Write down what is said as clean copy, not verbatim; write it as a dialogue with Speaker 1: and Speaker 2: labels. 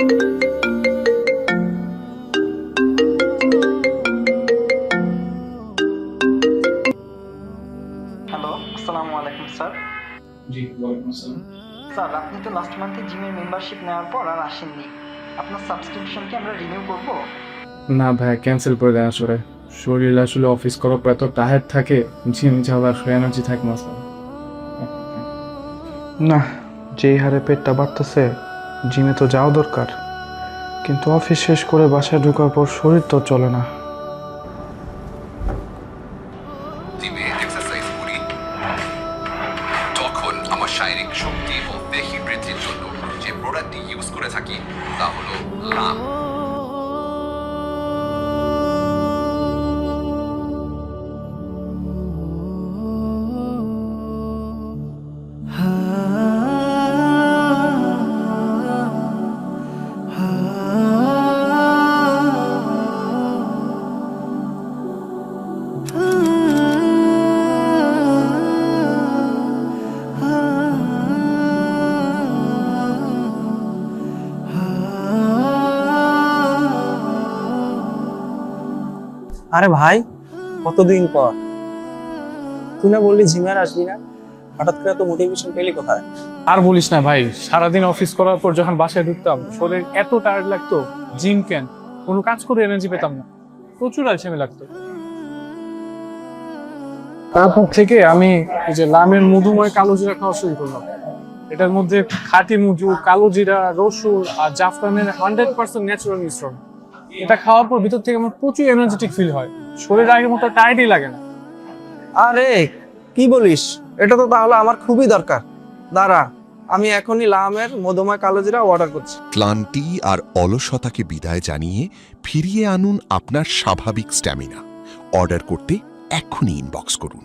Speaker 1: Hello, আসসালামু আলাইকুম sir.
Speaker 2: জি, ওয়ালাইকুম আসসালাম।
Speaker 1: স্যার, আপনি তো লাস্ট মান্থে জিমের মেম্বারশিপ নেওয়ার পর আর আসেননি। আপনার সাবস্ক্রিপশন কি আমরা রিনিউ করব?
Speaker 2: না ভাই, ক্যান্সেল করে দেন আসলে। শরীর আসলে অফিস করার পর এত টায়ার্ড থাকে, জিম যাওয়ার এনার্জি থাকে না স্যার।
Speaker 3: না, যেই হারে পেটটা বাড়তেছে জিমে তো যাওয়া দরকার, কিন্তু অফিস শেষ করে বাসায় ঢোকার পর শরীর তো চলে না।
Speaker 4: জিমে এক্সারসাইজ করি তখন আমার শারীরিক শক্তি ও দেহি বৃদ্ধির জন্য যে প্রোডাক্টটি ইউজ করে থাকি তা হলো লাম।
Speaker 5: আরে ভাই, কতদিন পর তুই না বললি জিমে আর আসবি না? হঠাৎ করে তো মোটিভেশন পেলি কোথায়?
Speaker 2: আর বলিস না ভাই, সারাদিন অফিস করার পর যখন বাসায় ঢুকতাম শরীর এত টায়ার্ড লাগতো, জিম কেন, কোনো কাজ করে এনার্জি পেতাম না, প্রচুর আলসেমি লাগতো। তারপর থেকে আমি এই যে লামের মধুময় কালো জিরা খাওয়া শুরু করলাম। এটার মধ্যে খাঁটি মধু, কালো জিরা, রসুন আর জাফরানের 100% ন্যাচারাল মিশ্রণ। এটা খাওয়ার পর ভিতর থেকে আমার প্রচুর এনার্জেটিক ফিল হয়, শরীর আগের মতো টায়ার্ডই লাগে না।
Speaker 5: আরে কি বলিস, এটা তো তাহলে আমার খুবই দরকার। দাঁড়া, আমি এখনই লামের মধুময় কালো জিরা অর্ডার করছি।
Speaker 6: ক্লান্তি আর অলসতাকে বিদায় জানিয়ে ফিরিয়ে আনুন আপনার স্বাভাবিক স্ট্যামিনা। অর্ডার করতে এক্ষুনি ইনবক্স করুন।